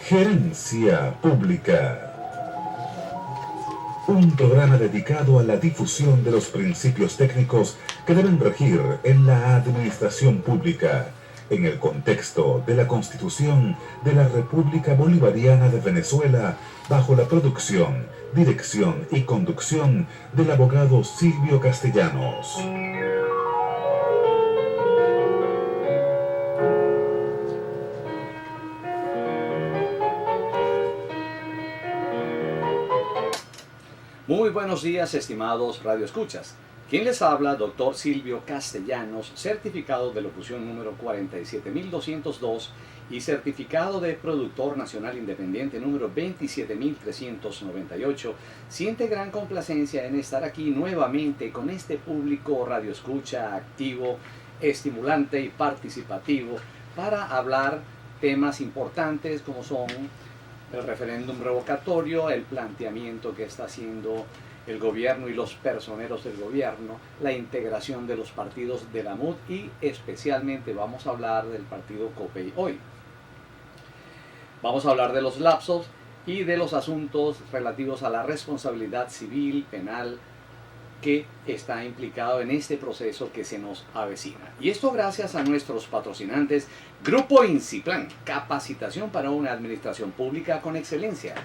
Gerencia Pública. Un programa dedicado a la difusión de los principios técnicos que deben regir en la administración pública, en el contexto de la Constitución de la República Bolivariana de Venezuela, bajo la producción, dirección y conducción del abogado Silvio Castellanos. Muy buenos días, estimados radioescuchas. Quien les habla, doctor Silvio Castellanos, certificado de locución número 47202 y certificado de productor nacional independiente número 27398. Siente gran complacencia en estar aquí nuevamente con este público radioescucha activo, estimulante y participativo para hablar temas importantes como son el referéndum revocatorio, el planteamiento que está haciendo el gobierno y los personeros del gobierno, la integración de los partidos de la MUD y especialmente vamos a hablar del partido COPEI hoy. Vamos a hablar de los lapsos y de los asuntos relativos a la responsabilidad civil, penal, que está implicado en este proceso que se nos avecina. Y esto gracias a nuestros patrocinantes Grupo Inciplan, capacitación para una administración pública con excelencia.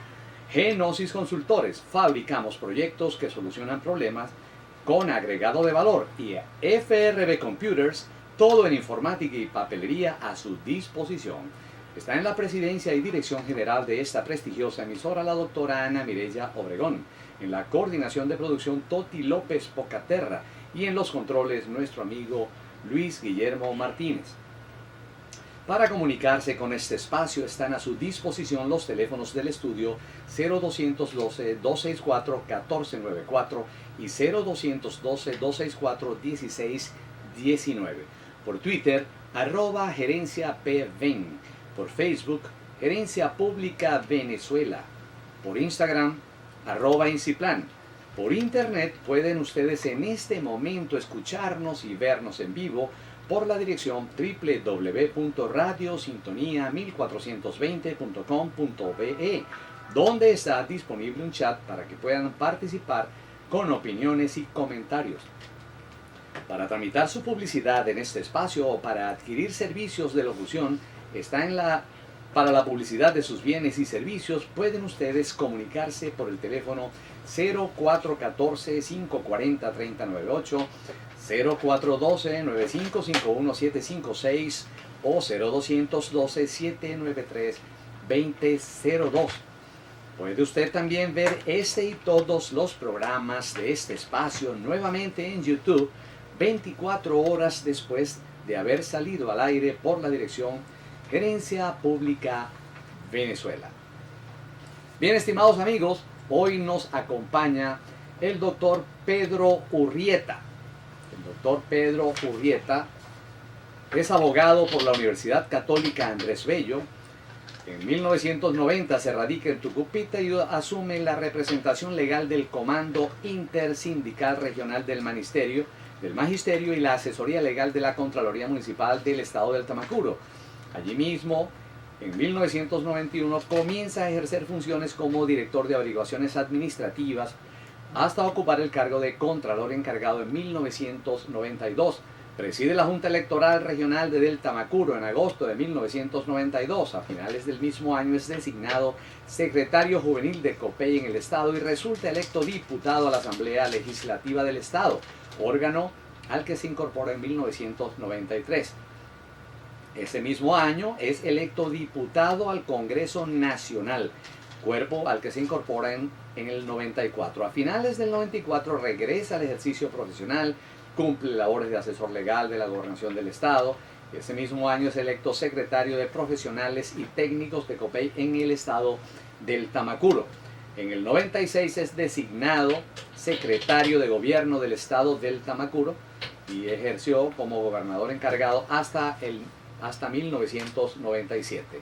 Genosis Consultores, fabricamos proyectos que solucionan problemas con agregado de valor. Y FRB Computers, todo en informática y papelería a su disposición. Está en la presidencia y dirección general de esta prestigiosa emisora la doctora Ana Mireya Obregón. En la coordinación de producción Toti López Pocaterra y en los controles nuestro amigo Luis Guillermo Martínez. Para comunicarse con este espacio están a su disposición los teléfonos del estudio 0212-264-1494 y 0212-264-1619. Por Twitter, @gerenciapven. Por Facebook, Gerencia Pública Venezuela. Por Instagram, @Inciplan. Por internet pueden ustedes en este momento escucharnos y vernos en vivo por la dirección www.radiosintonía1420.com.be, donde está disponible un chat para que puedan participar con opiniones y comentarios. Para tramitar su publicidad en este espacio o para adquirir servicios de locución, para la publicidad de sus bienes y servicios pueden ustedes comunicarse por el teléfono 0414-540-3098, 0412-9551-756 o 0212-793-2002. Puede usted también ver este y todos los programas de este espacio nuevamente en YouTube 24 horas después de haber salido al aire por la dirección Gerencia Pública Venezuela. Bien, estimados amigos, hoy nos acompaña el doctor Pedro Urrieta. El doctor Pedro Urrieta es abogado por la Universidad Católica Andrés Bello. En 1990 se radica en Tucupita y asume la representación legal del Comando Intersindical Regional del Magisterio y la asesoría legal de la Contraloría Municipal del Estado del Tamacuro. Allí mismo, en 1991, comienza a ejercer funciones como director de averiguaciones administrativas hasta ocupar el cargo de Contralor encargado en 1992. Preside la Junta Electoral Regional de Del Tamacuro en agosto de 1992. A finales del mismo año es designado secretario juvenil de COPEI en el Estado y resulta electo diputado a la Asamblea Legislativa del Estado, órgano al que se incorpora en 1993. Ese mismo año es electo diputado al Congreso Nacional, cuerpo al que se incorpora en el 94. A finales del 94 regresa al ejercicio profesional, cumple labores de asesor legal de la Gobernación del Estado. Ese mismo año es electo secretario de Profesionales y Técnicos de COPEI en el Estado del Tamacuro. En el 96 es designado secretario de Gobierno del Estado del Tamacuro y ejerció como gobernador encargado hasta 1997.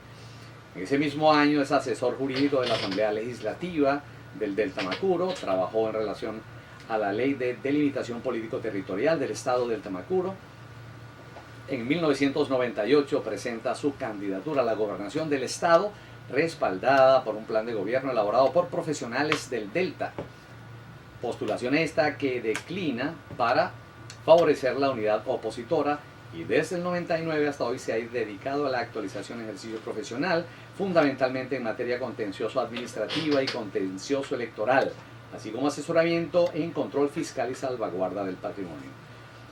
En ese mismo año es asesor jurídico de la Asamblea Legislativa del Tamacuro, trabajó en relación a la Ley de Delimitación Político-Territorial del Estado del Tamacuro. En 1998 presenta su candidatura a la gobernación del Estado respaldada por un plan de gobierno elaborado por profesionales del Delta. Postulación esta que declina para favorecer la unidad opositora y desde el 99 hasta hoy se ha dedicado a la actualización y ejercicio profesional, fundamentalmente en materia contencioso administrativa y contencioso electoral, así como asesoramiento en control fiscal y salvaguarda del patrimonio.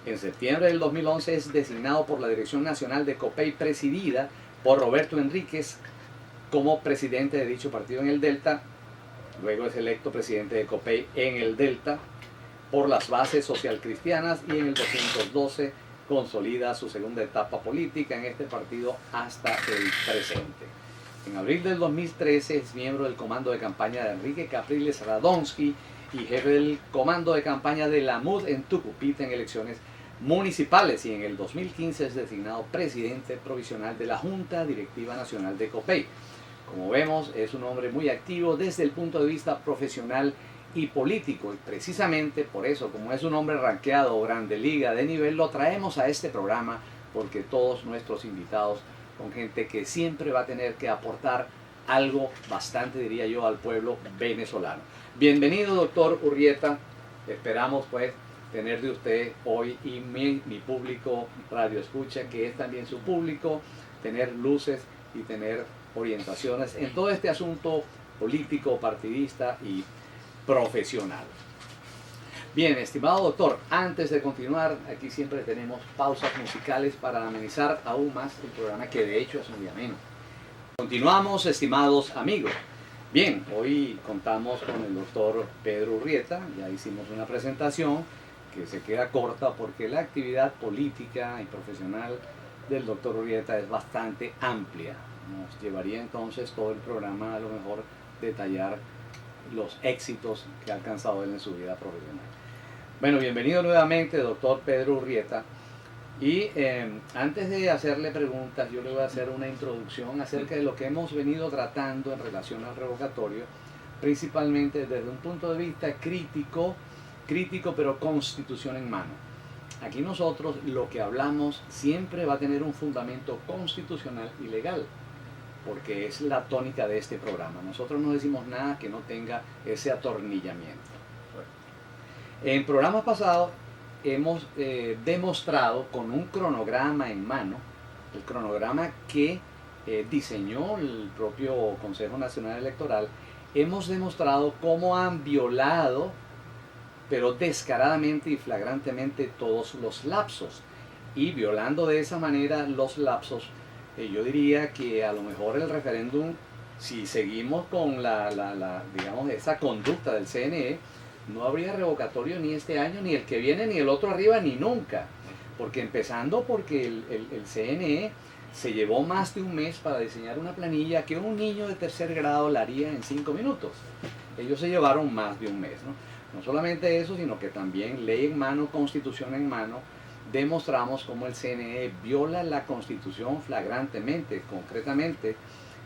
En septiembre del 2011 es designado por la Dirección Nacional de COPEI, presidida por Roberto Enríquez, como presidente de dicho partido en el Delta. Luego es electo presidente de COPEI en el Delta por las bases socialcristianas y en el 212 consolida su segunda etapa política en este partido hasta el presente. En abril del 2013 es miembro del comando de campaña de Enrique Capriles Radonsky y jefe del comando de campaña de la MUD en Tucupita en elecciones municipales, y en el 2015 es designado presidente provisional de la Junta Directiva Nacional de COPEI. Como vemos, es un hombre muy activo desde el punto de vista profesional y político, y precisamente por eso, como es un hombre rankeado grande liga de nivel, lo traemos a este programa, porque todos nuestros invitados son gente que siempre va a tener que aportar algo bastante, diría yo, al pueblo venezolano. Bienvenido, doctor Urrieta. Esperamos pues tener de usted hoy y mi público radio escucha, que es también su público, tener luces y tener orientaciones en todo este asunto político, partidista y profesional. Bien, estimado doctor, antes de continuar, aquí siempre tenemos pausas musicales para amenizar aún más el programa, que de hecho es muy ameno. Continuamos, estimados amigos. Bien, hoy contamos con el doctor Pedro Urrieta. Ya hicimos una presentación que se queda corta porque la actividad política y profesional del doctor Urrieta es bastante amplia. Nos llevaría entonces todo el programa a lo mejor detallar los éxitos que ha alcanzado él en su vida profesional. Bueno, bienvenido nuevamente, doctor Pedro Urrieta. Y antes de hacerle preguntas, yo le voy a hacer una introducción acerca de lo que hemos venido tratando en relación al revocatorio, principalmente desde un punto de vista crítico, pero constitución en mano. Aquí nosotros lo que hablamos siempre va a tener un fundamento constitucional y legal, porque es la tónica de este programa. Nosotros no decimos nada que no tenga ese atornillamiento. En programas pasados hemos demostrado con un cronograma en mano, el cronograma que diseñó el propio Consejo Nacional Electoral, hemos demostrado cómo han violado, pero descaradamente y flagrantemente, todos los lapsos. Y violando de esa manera los lapsos, yo diría que a lo mejor el referéndum, si seguimos con digamos, esa conducta del CNE, no habría revocatorio ni este año, ni el que viene, ni el otro arriba, ni nunca. Porque empezando porque el CNE se llevó más de un mes para diseñar una planilla que un niño de tercer grado la haría en 5 minutos. Ellos se llevaron más de un mes, ¿no? No solamente eso, sino que también ley en mano, constitución en mano, demostramos cómo el CNE viola la Constitución flagrantemente, concretamente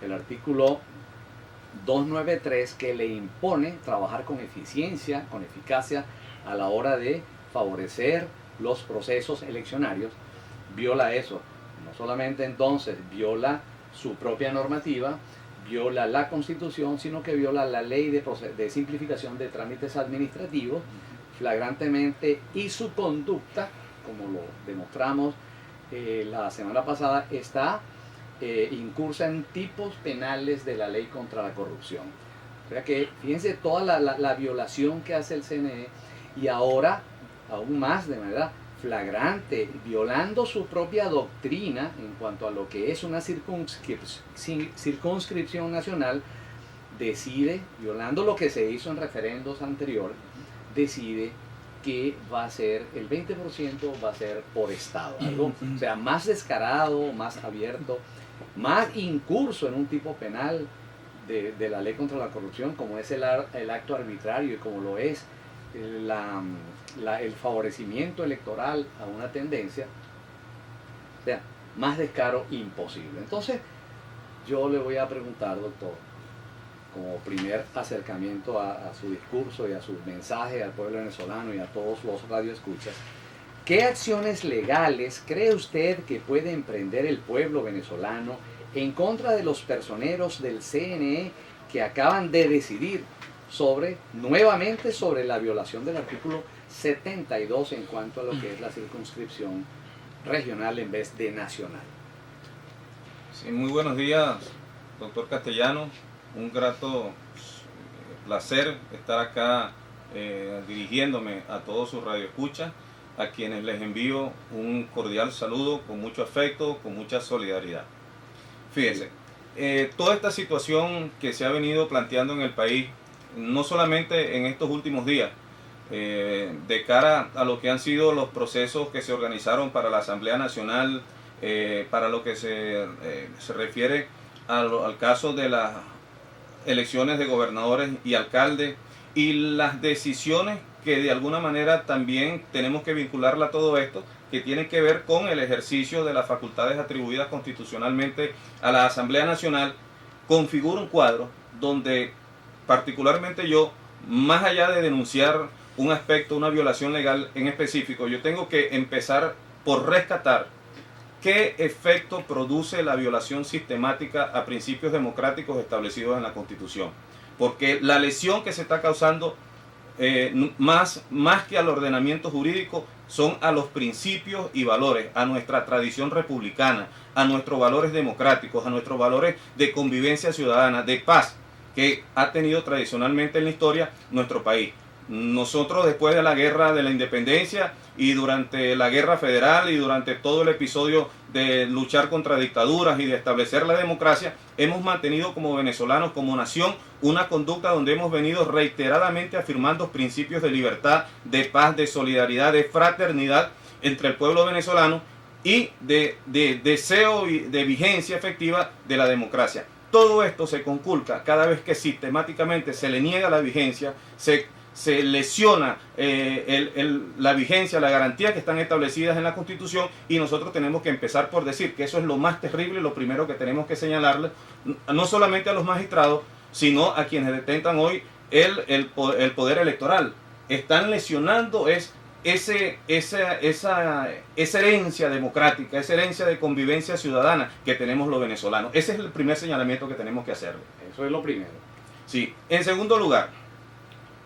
el artículo 293, que le impone trabajar con eficiencia, con eficacia a la hora de favorecer los procesos eleccionarios. Viola eso. No solamente entonces viola su propia normativa, viola la Constitución, sino que viola la ley de simplificación de trámites administrativos flagrantemente, y su conducta, como lo demostramos la semana pasada, está incursa en tipos penales de la ley contra la corrupción. O sea que fíjense toda la violación que hace el CNE, y ahora aún más de manera flagrante, violando su propia doctrina en cuanto a lo que es una circunscripción nacional, decide, violando lo que se hizo en referendos anteriores, decide que va a ser el 20% va a ser por estado, algo, o sea, más descarado, más abierto, más incurso en un tipo penal de la ley contra la corrupción, como es el acto arbitrario y como lo es el favorecimiento electoral a una tendencia. O sea, más descaro imposible. Entonces, yo le voy a preguntar, doctor, como primer acercamiento a su discurso y a su mensaje al pueblo venezolano y a todos los radioescuchas, ¿qué acciones legales cree usted que puede emprender el pueblo venezolano en contra de los personeros del CNE que acaban de decidir nuevamente sobre la violación del artículo 72 en cuanto a lo que es la circunscripción regional en vez de nacional. Sí, muy buenos días, doctor Castellano. Un grato placer estar acá dirigiéndome a todos sus radioescuchas, a quienes les envío un cordial saludo con mucho afecto, con mucha solidaridad. Fíjense, toda esta situación que se ha venido planteando en el país, no solamente en estos últimos días, de cara a lo que han sido los procesos que se organizaron para la Asamblea Nacional, para lo que se refiere al caso de las elecciones de gobernadores y alcaldes y las decisiones que de alguna manera también tenemos que vincularla a todo esto, que tiene que ver con el ejercicio de las facultades atribuidas constitucionalmente a la Asamblea Nacional, configura un cuadro donde particularmente yo, más allá de denunciar un aspecto, una violación legal en específico, yo tengo que empezar por rescatar qué efecto produce la violación sistemática a principios democráticos establecidos en la Constitución. Porque la lesión que se está causando, más que al ordenamiento jurídico, son a los principios y valores, a nuestra tradición republicana, a nuestros valores democráticos, a nuestros valores de convivencia ciudadana, de paz, que ha tenido tradicionalmente en la historia nuestro país. Nosotros, después de la guerra de la independencia y durante la guerra federal y durante todo el episodio de luchar contra dictaduras y de establecer la democracia, hemos mantenido como venezolanos, como nación, una conducta donde hemos venido reiteradamente afirmando principios de libertad, de paz, de solidaridad, de fraternidad entre el pueblo venezolano y de deseo y de vigencia efectiva de la democracia. Todo esto se conculca cada vez que sistemáticamente se le niega la vigencia, se lesiona la vigencia, la garantía que están establecidas en la Constitución, y nosotros tenemos que empezar por decir que eso es lo más terrible y lo primero que tenemos que señalarle, no solamente a los magistrados, sino a quienes detentan hoy el poder electoral. Están lesionando esa herencia democrática, esa herencia de convivencia ciudadana que tenemos los venezolanos. Ese es el primer señalamiento que tenemos que hacer. Eso es lo primero. Sí. En segundo lugar,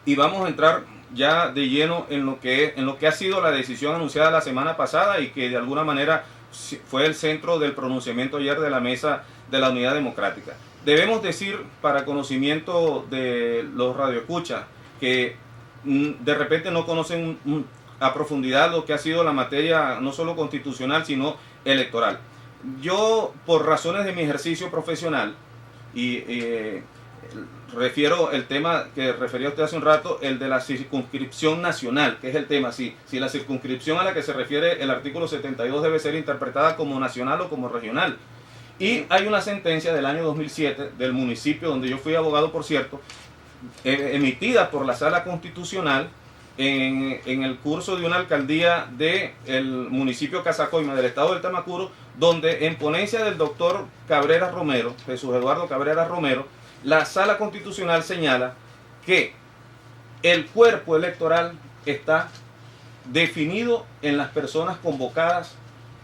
y vamos a entrar ya de lleno en lo que ha sido la decisión anunciada la semana pasada y que de alguna manera fue el centro del pronunciamiento ayer de la Mesa de la Unidad Democrática. Debemos decir, para conocimiento de los radioescuchas, que de repente no conocen a profundidad lo que ha sido la materia no solo constitucional, sino electoral. Yo, por razones de mi ejercicio profesional, y refiero el tema que refería usted hace un rato, el de la circunscripción nacional, que es el tema, si la circunscripción a la que se refiere el artículo 72 debe ser interpretada como nacional o como regional. Y hay una sentencia del año 2007 del municipio donde yo fui abogado, por cierto, emitida por la Sala Constitucional en el curso de una alcaldía del municipio Casacoima del estado del Tamacuro, donde en ponencia del doctor Cabrera Romero, Jesús Eduardo Cabrera Romero, la Sala Constitucional señala que el cuerpo electoral está definido en las personas convocadas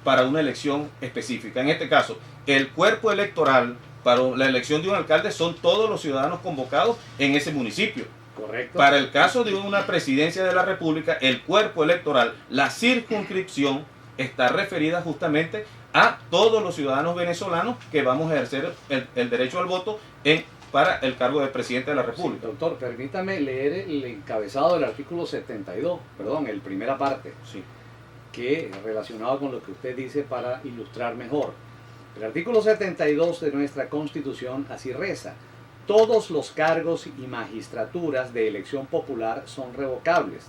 para una elección específica. En este caso, el cuerpo electoral para la elección de un alcalde son todos los ciudadanos convocados en ese municipio. Correcto. Para el caso de una presidencia de la República, el cuerpo electoral, la circunscripción, está referida justamente a todos los ciudadanos venezolanos que vamos a ejercer el derecho al voto para el cargo de presidente de la República. Sí, doctor, permítame leer el encabezado del artículo 72, perdón, el primera parte, Sí. que relacionado con lo que usted dice para ilustrar mejor. El artículo 72 de nuestra Constitución así reza: todos los cargos y magistraturas de elección popular son revocables.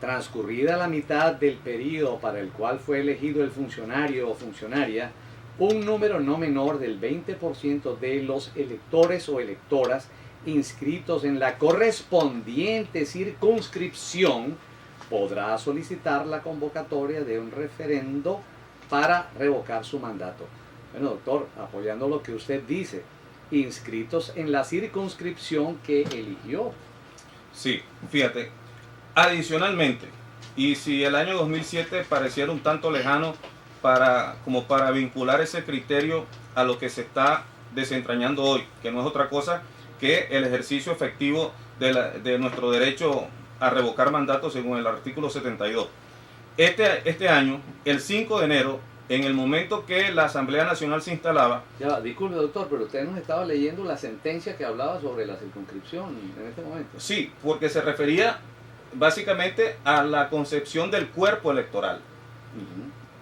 Transcurrida la mitad del periodo para el cual fue elegido el funcionario o funcionaria, un número no menor del 20% de los electores o electoras inscritos en la correspondiente circunscripción podrá solicitar la convocatoria de un referendo para revocar su mandato. Bueno, doctor, apoyando lo que usted dice, inscritos en la circunscripción que eligió. Sí, fíjate, adicionalmente, y si el año 2007 pareciera un tanto lejano como para vincular ese criterio a lo que se está desentrañando hoy, que no es otra cosa que el ejercicio efectivo de nuestro derecho a revocar mandatos según el artículo 72. Este año, el 5 de enero, en el momento que la Asamblea Nacional se instalaba... Ya, disculpe doctor, pero usted nos estaba leyendo la sentencia que hablaba sobre la circunscripción en este momento. Sí, porque se refería básicamente a la concepción del cuerpo electoral.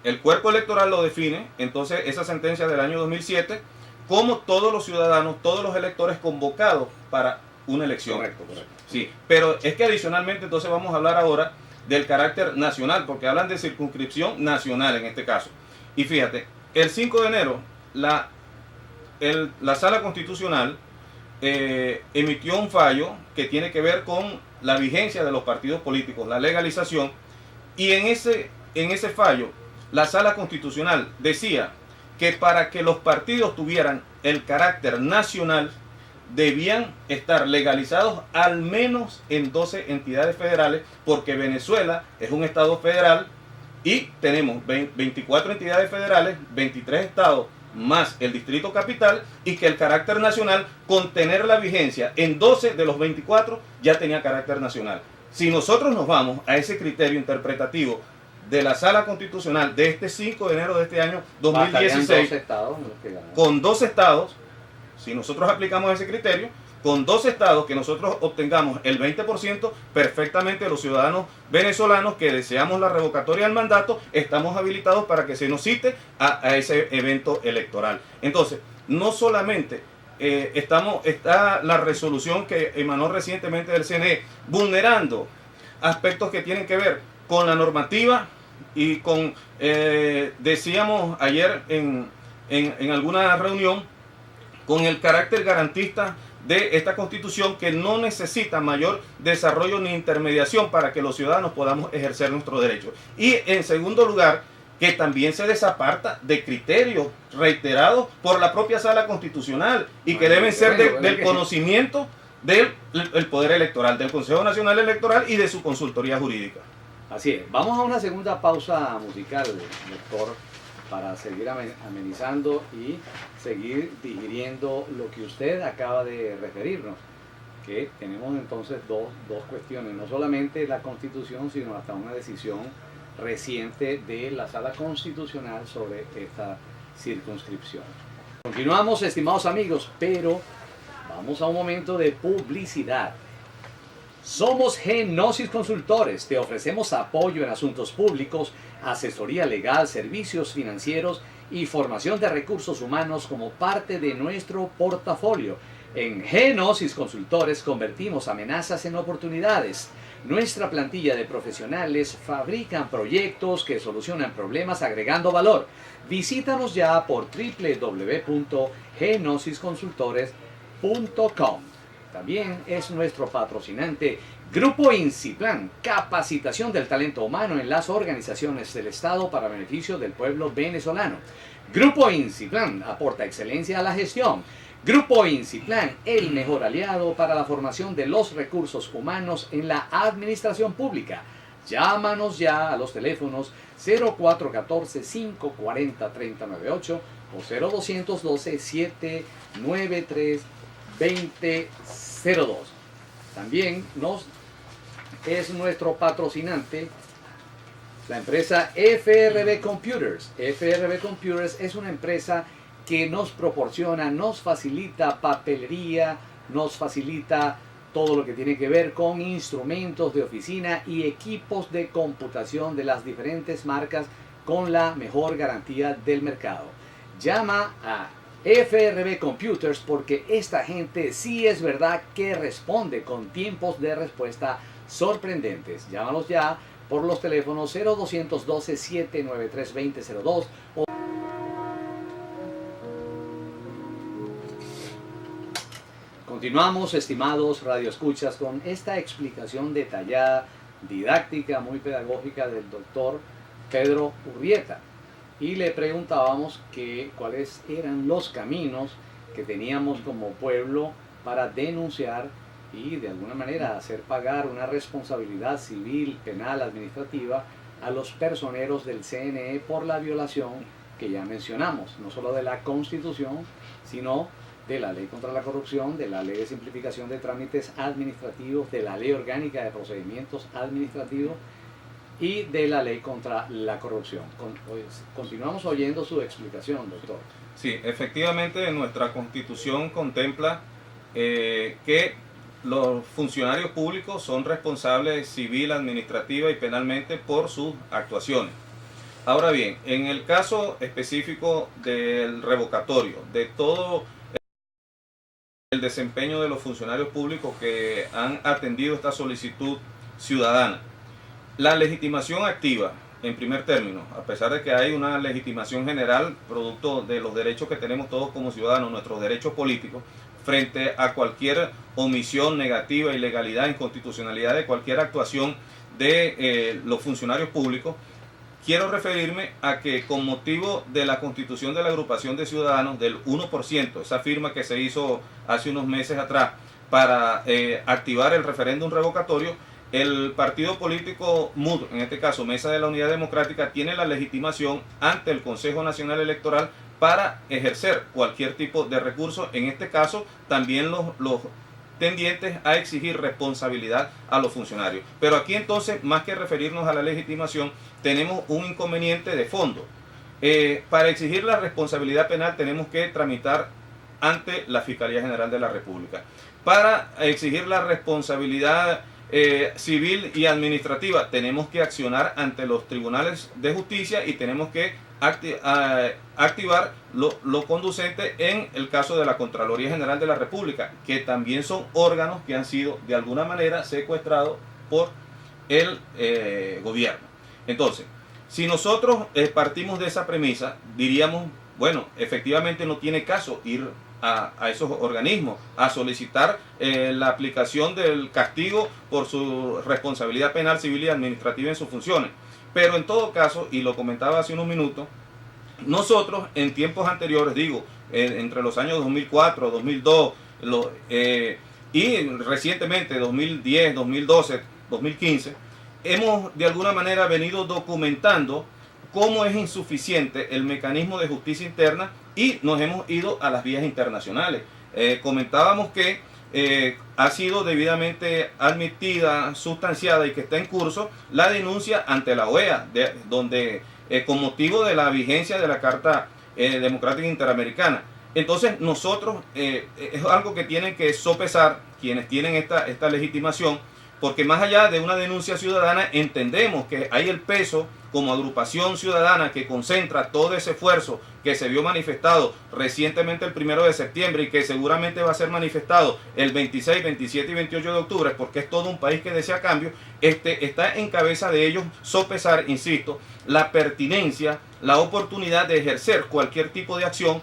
El cuerpo electoral lo define, entonces, esa sentencia del año 2007, como todos los ciudadanos, todos los electores convocados para una elección. Correcto, correcto. Sí, pero es que adicionalmente entonces vamos a hablar ahora del carácter nacional, porque hablan de circunscripción nacional en este caso. Y fíjate, el 5 de enero la Sala Constitucional emitió un fallo que tiene que ver con la vigencia de los partidos políticos, la legalización, y en ese fallo la Sala Constitucional decía que para que los partidos tuvieran el carácter nacional debían estar legalizados al menos en 12 entidades federales, porque Venezuela es un estado federal y tenemos 24 entidades federales, 23 estados más el Distrito Capital, y que el carácter nacional, con tener la vigencia en 12 de los 24, ya tenía carácter nacional. Si nosotros nos vamos a ese criterio interpretativo de la Sala Constitucional de este 5 de enero de este año 2016, con 2 estados, si nosotros aplicamos ese criterio, con 2 estados que nosotros obtengamos el 20%, perfectamente los ciudadanos venezolanos que deseamos la revocatoria del mandato, estamos habilitados para que se nos cite a ese evento electoral. Entonces, no solamente está la resolución que emanó recientemente del CNE, vulnerando aspectos que tienen que ver con la normativa y con, decíamos ayer en alguna reunión, con el carácter garantista de esta Constitución, que no necesita mayor desarrollo ni intermediación para que los ciudadanos podamos ejercer nuestros derechos. Y en segundo lugar, que también se desaparta de criterios reiterados por la propia Sala Constitucional y que deben ser del conocimiento del Poder Electoral, del Consejo Nacional Electoral y de su consultoría jurídica. Así es. Vamos a una segunda pausa musical, doctor, para seguir amenizando y seguir digiriendo lo que usted acaba de referirnos, que tenemos entonces dos cuestiones, no solamente la Constitución, sino hasta una decisión reciente de la Sala Constitucional sobre esta circunscripción. Continuamos, estimados amigos, pero vamos a un momento de publicidad. Somos Genosis Consultores, te ofrecemos apoyo en asuntos públicos, asesoría legal, servicios financieros y formación de recursos humanos como parte de nuestro portafolio. En Genosis Consultores convertimos amenazas en oportunidades. Nuestra plantilla de profesionales fabrican proyectos que solucionan problemas agregando valor. Visítanos ya por www.genosisconsultores.com. También es nuestro patrocinante Grupo Inciplan, capacitación del talento humano en las organizaciones del Estado para beneficio del pueblo venezolano. Grupo Inciplan aporta excelencia a la gestión. Grupo Inciplan, el mejor aliado para la formación de los recursos humanos en la administración pública. Llámanos ya a los teléfonos 0414-540-3098 o 0212-793-2002. También es nuestro patrocinante la empresa FRB Computers. FRB Computers es una empresa que nos proporciona, nos facilita papelería, nos facilita todo lo que tiene que ver con instrumentos de oficina y equipos de computación de las diferentes marcas con la mejor garantía del mercado. Llama a FRB Computers porque esta gente sí es verdad que responde con tiempos de respuesta sorprendentes. Llámalos ya por los teléfonos 0212-793-2002 o continuamos, estimados radioescuchas, con esta explicación detallada, didáctica, muy pedagógica del doctor Pedro Urrieta. Y le preguntábamos cuáles eran los caminos que teníamos como pueblo para denunciar y de alguna manera hacer pagar una responsabilidad civil, penal, administrativa a los personeros del CNE por la violación que ya mencionamos, no solo de la Constitución, sino de la Ley contra la Corrupción, de la Ley de Simplificación de Trámites Administrativos, de la Ley Orgánica de Procedimientos Administrativos y de la Ley contra la Corrupción. Continuamos oyendo su explicación, doctor. Sí, efectivamente nuestra Constitución contempla que los funcionarios públicos son responsables civil, administrativa y penalmente por sus actuaciones. Ahora bien, en el caso específico del revocatorio, de todo el desempeño de los funcionarios públicos que han atendido esta solicitud ciudadana, la legitimación activa, en primer término, a pesar de que hay una legitimación general producto de los derechos que tenemos todos como ciudadanos, nuestros derechos políticos, frente a cualquier omisión negativa, ilegalidad, inconstitucionalidad de cualquier actuación de los funcionarios públicos, quiero referirme a que con motivo de la constitución de la agrupación de ciudadanos del 1%, esa firma que se hizo hace unos meses atrás para activar el referéndum revocatorio, el partido político MUD, en este caso Mesa de la Unidad Democrática, tiene la legitimación ante el Consejo Nacional Electoral para ejercer cualquier tipo de recurso, en este caso también los tendientes a exigir responsabilidad a los funcionarios. Pero aquí entonces, más que referirnos a la legitimación, tenemos un inconveniente de fondo. Para exigir la responsabilidad penal tenemos que tramitar ante la Fiscalía General de la República. Para exigir la responsabilidad civil y administrativa tenemos que accionar ante los tribunales de justicia y tenemos que activar lo conducente en el caso de la Contraloría General de la República, que también son órganos que han sido de alguna manera secuestrados por el gobierno. Entonces, si nosotros partimos de esa premisa, diríamos, bueno, efectivamente no tiene caso ir a esos organismos a solicitar la aplicación del castigo por su responsabilidad penal, civil y administrativa en sus funciones. Pero en todo caso, y lo comentaba hace unos minutos, nosotros en tiempos anteriores, digo, entre los años 2004, 2002 y recientemente 2010, 2012, 2015, hemos de alguna manera venido documentando cómo es insuficiente el mecanismo de justicia interna y nos hemos ido a las vías internacionales. Comentábamos que ha sido debidamente admitida, sustanciada y que está en curso la denuncia ante la OEA, donde con motivo de la vigencia de la Carta Democrática Interamericana. Entonces nosotros, es algo que tienen que sopesar quienes tienen esta legitimación, porque más allá de una denuncia ciudadana, entendemos que hay el peso como agrupación ciudadana que concentra todo ese esfuerzo que se vio manifestado recientemente el 1 de septiembre y que seguramente va a ser manifestado el 26, 27 y 28 de octubre, porque es todo un país que desea cambio. Está en cabeza de ellos sopesar, insisto, la pertinencia, la oportunidad de ejercer cualquier tipo de acción,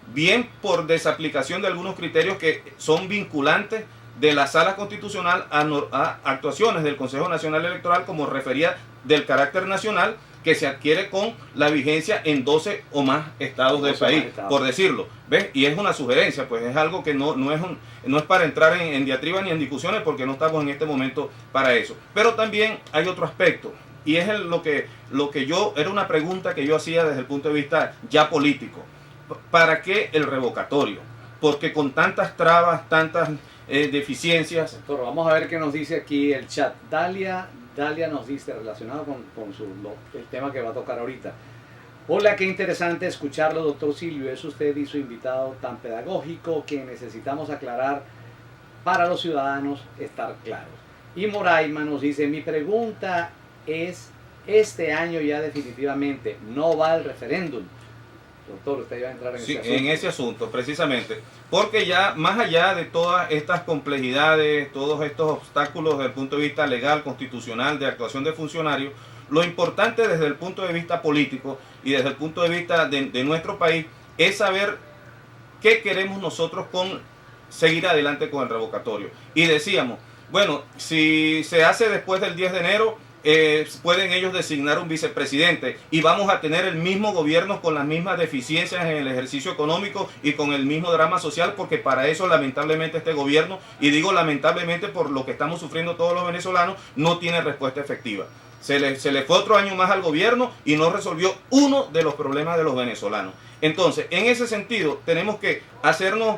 bien por desaplicación de algunos criterios que son vinculantes de la Sala Constitucional a actuaciones del Consejo Nacional Electoral, como refería, del carácter nacional, que se adquiere con la vigencia en 12 o más estados del país, por decirlo. ¿Ves? Y es una sugerencia, pues es algo que no es para entrar en diatriba ni en discusiones, porque no estamos en este momento para eso. Pero también hay otro aspecto, y es lo que era una pregunta que yo hacía desde el punto de vista ya político. ¿Para qué el revocatorio? Porque con tantas trabas, tantas deficiencias. Doctor, vamos a ver qué nos dice aquí el chat. Dalia nos dice, relacionado con el tema que va a tocar ahorita. Hola, qué interesante escucharlo, doctor Silvio. Es usted y su invitado tan pedagógico que necesitamos aclarar para los ciudadanos estar claros. Y Moraima nos dice, mi pregunta es, este año ya definitivamente no va al referéndum. Doctor, usted iba a entrar en ese asunto, precisamente, porque ya más allá de todas estas complejidades, todos estos obstáculos desde el punto de vista legal, constitucional, de actuación de funcionarios, lo importante desde el punto de vista político y desde el punto de vista de nuestro país es saber qué queremos nosotros con seguir adelante con el revocatorio. Y decíamos, bueno, si se hace después del 10 de enero, pueden ellos designar un vicepresidente y vamos a tener el mismo gobierno con las mismas deficiencias en el ejercicio económico y con el mismo drama social, porque para eso lamentablemente este gobierno, y digo lamentablemente por lo que estamos sufriendo todos los venezolanos, no tiene respuesta efectiva. Se le fue otro año más al gobierno y no resolvió uno de los problemas de los venezolanos. Entonces, en ese sentido, tenemos que hacernos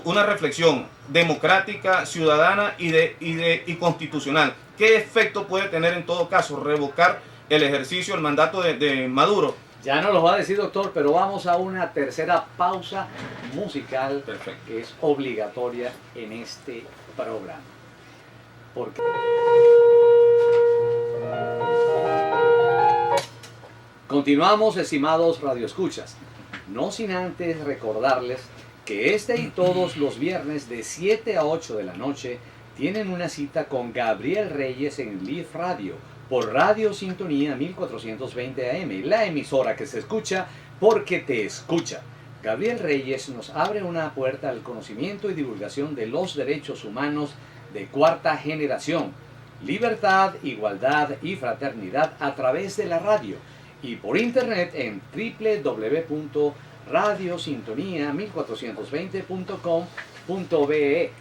una reflexión democrática, ciudadana y constitucional. ¿Qué efecto puede tener en todo caso revocar el ejercicio, el mandato de Maduro? Ya nos lo va a decir, doctor, pero vamos a una tercera pausa musical. Perfecto. Que es obligatoria en este programa. Porque continuamos, estimados radioescuchas, no sin antes recordarles que este y todos los viernes de 7 a 8 de la noche tienen una cita con Gabriel Reyes en Live Radio por Radio Sintonía 1420 AM, la emisora que se escucha porque te escucha. Gabriel Reyes nos abre una puerta al conocimiento y divulgación de los derechos humanos de cuarta generación, libertad, igualdad y fraternidad a través de la radio y por internet en www.radiosintonía1420.com.be.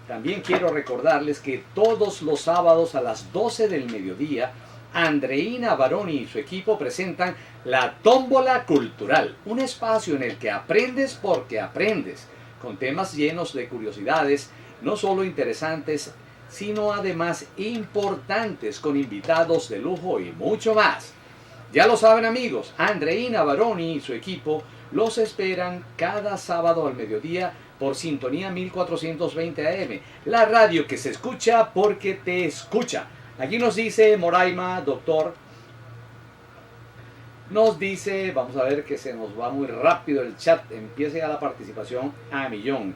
También quiero recordarles que todos los sábados a las 12 del mediodía, Andreina Baroni y su equipo presentan La Tómbola Cultural, un espacio en el que aprendes porque aprendes, con temas llenos de curiosidades, no solo interesantes, sino además importantes, con invitados de lujo y mucho más. Ya lo saben, amigos, Andreina Baroni y su equipo los esperan cada sábado al mediodía por Sintonía 1420 AM, la radio que se escucha porque te escucha. Aquí nos dice Moraima, doctor, nos dice, vamos a ver que se nos va muy rápido el chat, empieza ya la participación a millón.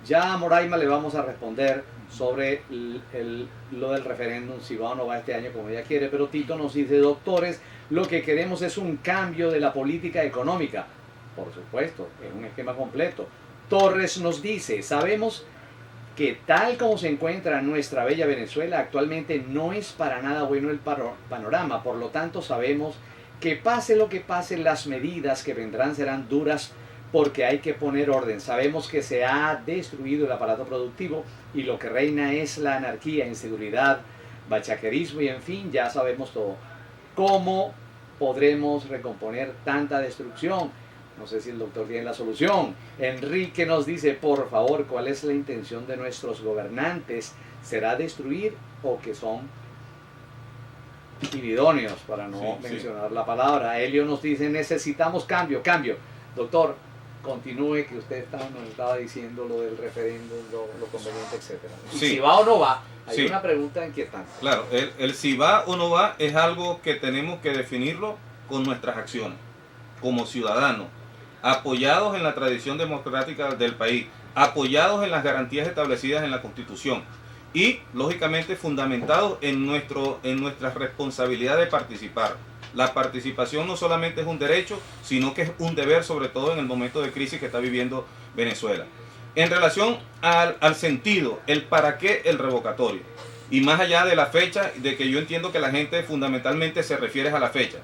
Ya a Moraima le vamos a responder sobre lo del referéndum, si va o no va este año como ella quiere, pero Tito nos dice, doctores, lo que queremos es un cambio de la política económica. Por supuesto, es un esquema completo. Torres nos dice, sabemos que tal como se encuentra nuestra bella Venezuela actualmente no es para nada bueno el panorama, por lo tanto sabemos que pase lo que pase, las medidas que vendrán serán duras porque hay que poner orden. Sabemos que se ha destruido el aparato productivo y lo que reina es la anarquía, inseguridad, bachaquerismo y en fin, ya sabemos todo. ¿Cómo podremos recomponer tanta destrucción? No sé si el doctor tiene la solución. Enrique nos dice, por favor, ¿cuál es la intención de nuestros gobernantes? ¿Será destruir o que son inidóneos, para no mencionar la palabra? Elio nos dice, necesitamos cambio. Doctor, continúe, que usted nos estaba diciendo lo del referéndum, lo conveniente, etcétera. Y sí. Si va o no va, hay Sí. una pregunta inquietante. Claro, el si va o no va es algo que tenemos que definirlo con nuestras acciones, como ciudadanos, apoyados en la tradición democrática del país, apoyados en las garantías establecidas en la Constitución y, lógicamente, fundamentados en nuestra responsabilidad de participar. La participación no solamente es un derecho, sino que es un deber, sobre todo en el momento de crisis que está viviendo Venezuela. En relación al sentido, el para qué el revocatorio, y más allá de la fecha, de que yo entiendo que la gente fundamentalmente se refiere a la fecha.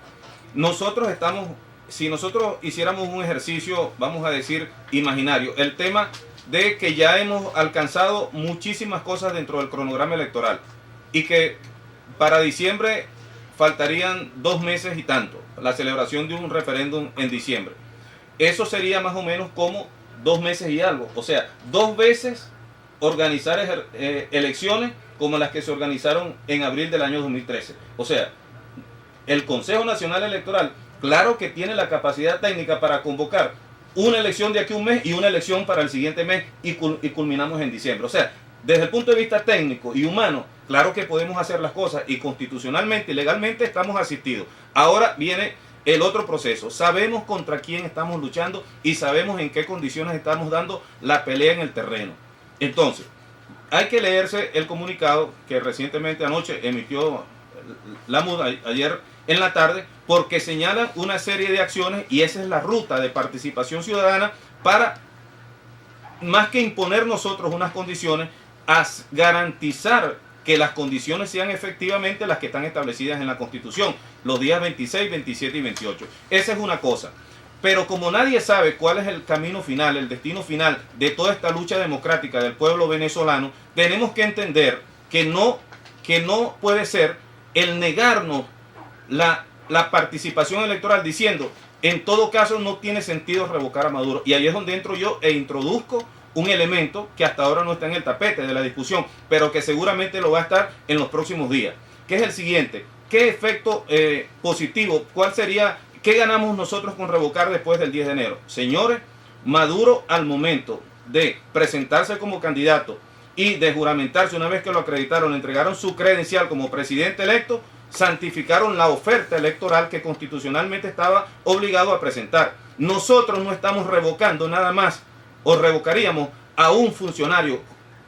Si nosotros hiciéramos un ejercicio, vamos a decir, imaginario, el tema de que ya hemos alcanzado muchísimas cosas dentro del cronograma electoral y que para diciembre faltarían 2 meses y tanto, la celebración de un referéndum en diciembre. Eso sería más o menos como 2 meses y algo, o sea, 2 veces organizar elecciones como las que se organizaron en abril del año 2013. O sea, el Consejo Nacional Electoral, claro que tiene la capacidad técnica para convocar una elección de aquí a un mes y una elección para el siguiente mes y culminamos en diciembre. O sea, desde el punto de vista técnico y humano, claro que podemos hacer las cosas y constitucionalmente y legalmente estamos asistidos. Ahora viene el otro proceso. Sabemos contra quién estamos luchando y sabemos en qué condiciones estamos dando la pelea en el terreno. Entonces, hay que leerse el comunicado que recientemente anoche emitió la MUD, ayer en la tarde, porque señalan una serie de acciones y esa es la ruta de participación ciudadana para, más que imponer nosotros unas condiciones, garantizar que las condiciones sean efectivamente las que están establecidas en la Constitución, los días 26, 27 y 28. Esa es una cosa. Pero como nadie sabe cuál es el camino final, el destino final de toda esta lucha democrática del pueblo venezolano, tenemos que entender que no puede ser el negarnos la participación electoral diciendo, en todo caso no tiene sentido revocar a Maduro. Y ahí es donde entro yo e introduzco un elemento que hasta ahora no está en el tapete de la discusión, pero que seguramente lo va a estar en los próximos días, que es el siguiente. ¿Qué efecto positivo, cuál sería, qué ganamos nosotros con revocar después del 10 de enero? Señores, Maduro al momento de presentarse como candidato y de juramentarse, una vez que lo acreditaron, le entregaron su credencial como presidente electo, santificaron la oferta electoral que constitucionalmente estaba obligado a presentar. Nosotros no estamos revocando nada más, o revocaríamos a un funcionario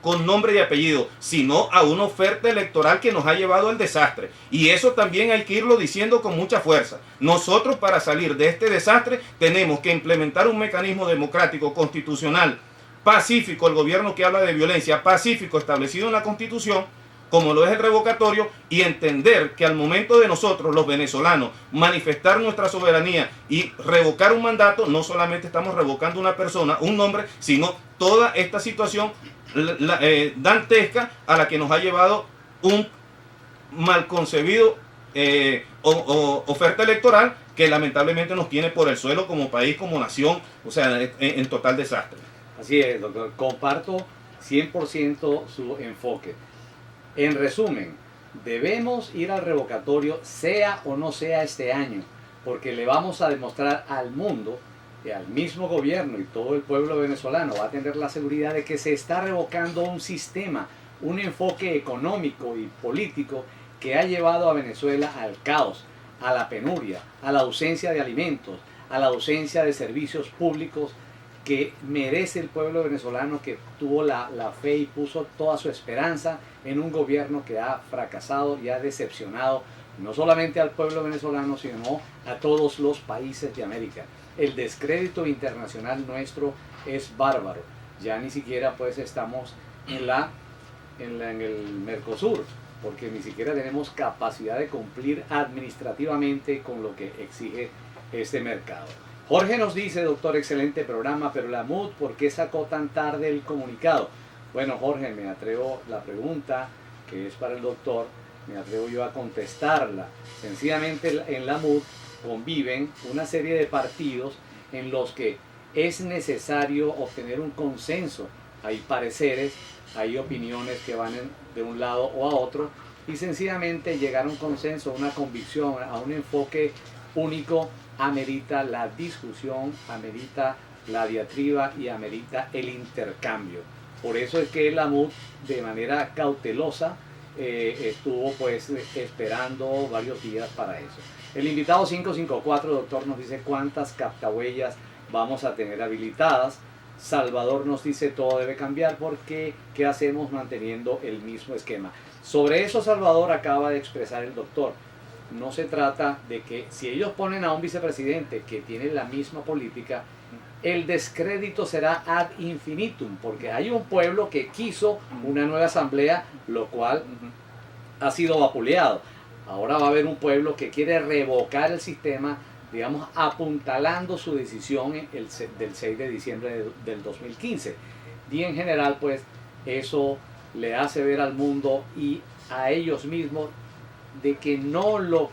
con nombre y apellido, sino a una oferta electoral que nos ha llevado al desastre. Y eso también hay que irlo diciendo con mucha fuerza. Nosotros, para salir de este desastre, tenemos que implementar un mecanismo democrático, constitucional, pacífico, el gobierno que habla de violencia, pacífico, establecido en la Constitución, como lo es el revocatorio, y entender que al momento de nosotros, los venezolanos, manifestar nuestra soberanía y revocar un mandato, no solamente estamos revocando una persona, un nombre, sino toda esta situación dantesca a la que nos ha llevado un mal concebido oferta electoral que lamentablemente nos tiene por el suelo como país, como nación, o sea, en total desastre. Así es, doctor. Comparto 100% su enfoque. En resumen, debemos ir al revocatorio, sea o no sea este año, porque le vamos a demostrar al mundo, y al mismo gobierno y todo el pueblo venezolano va a tener la seguridad de que se está revocando un sistema, un enfoque económico y político que ha llevado a Venezuela al caos, a la penuria, a la ausencia de alimentos, a la ausencia de servicios públicos que merece el pueblo venezolano, que tuvo la fe y puso toda su esperanza en un gobierno que ha fracasado y ha decepcionado no solamente al pueblo venezolano, sino a todos los países de América. El descrédito internacional nuestro es bárbaro. Ya ni siquiera pues estamos en el Mercosur, porque ni siquiera tenemos capacidad de cumplir administrativamente con lo que exige este mercado. Jorge nos dice, doctor, excelente programa, pero la MUD, ¿por qué sacó tan tarde el comunicado? Bueno, Jorge, me atrevo, la pregunta que es para el doctor, me atrevo yo a contestarla. Sencillamente en la MUD conviven una serie de partidos en los que es necesario obtener un consenso. Hay pareceres, hay opiniones que van de un lado o a otro, y sencillamente llegar a un consenso, a una convicción, a un enfoque único, amerita la discusión, amerita la diatriba y amerita el intercambio. Por eso es que la MUD, de manera cautelosa, estuvo pues esperando varios días para eso. El invitado 554, doctor, nos dice cuántas captahuellas vamos a tener habilitadas. Salvador nos dice todo debe cambiar porque ¿qué hacemos manteniendo el mismo esquema? Sobre eso, Salvador, acaba de expresar el doctor. No se trata de que si ellos ponen a un vicepresidente que tiene la misma política, el descrédito será ad infinitum, porque hay un pueblo que quiso una nueva asamblea, lo cual ha sido vapuleado. Ahora va a haber un pueblo que quiere revocar el sistema, digamos, apuntalando su decisión del 6 de diciembre del 2015. Y en general, pues, eso le hace ver al mundo y a ellos mismos de que no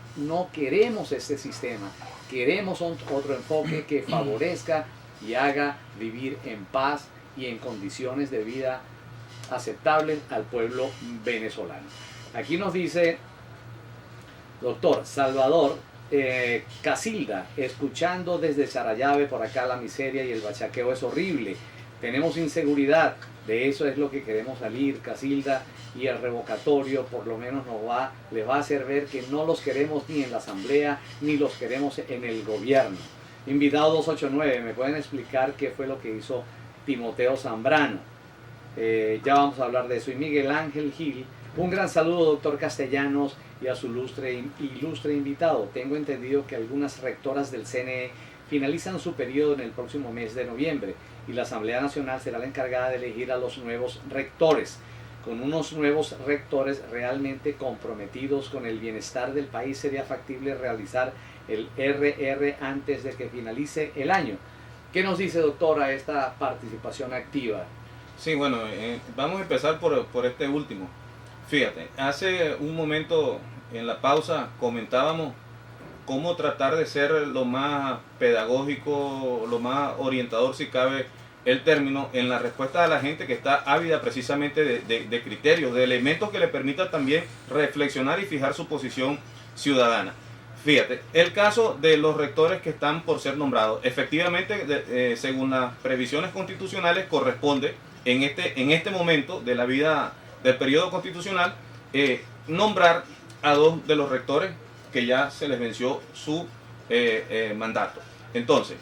queremos este sistema, queremos otro enfoque que favorezca y haga vivir en paz y en condiciones de vida aceptables al pueblo venezolano. Aquí nos dice, doctor, Salvador Casilda, escuchando desde Sarayave, por acá la miseria y el bachaqueo es horrible, tenemos inseguridad, de eso es lo que queremos salir, Casilda, y el revocatorio por lo menos les va a hacer ver que no los queremos ni en la asamblea, ni los queremos en el gobierno. Invitado 289, ¿me pueden explicar qué fue lo que hizo Timoteo Zambrano? Ya vamos a hablar de eso. Y Miguel Ángel Gil, un gran saludo, doctor Castellanos, y a su ilustre invitado. Tengo entendido que algunas rectoras del CNE finalizan su periodo en el próximo mes de noviembre y la Asamblea Nacional será la encargada de elegir a los nuevos rectores. Con unos nuevos rectores realmente comprometidos con el bienestar del país, sería factible realizar el RR antes de que finalice el año. ¿Qué nos dice, doctora, esta participación activa? Sí, bueno, vamos a empezar por este último. Fíjate, hace un momento en la pausa comentábamos cómo tratar de ser lo más pedagógico, lo más orientador, si cabe el término, en la respuesta a la gente que está ávida precisamente de criterios, de elementos que le permitan también reflexionar y fijar su posición ciudadana. Fíjate, el caso de los rectores que están por ser nombrados, efectivamente, según las previsiones constitucionales, corresponde en este momento de la vida del periodo constitucional nombrar a 2 de los rectores que ya se les venció su mandato. Entonces,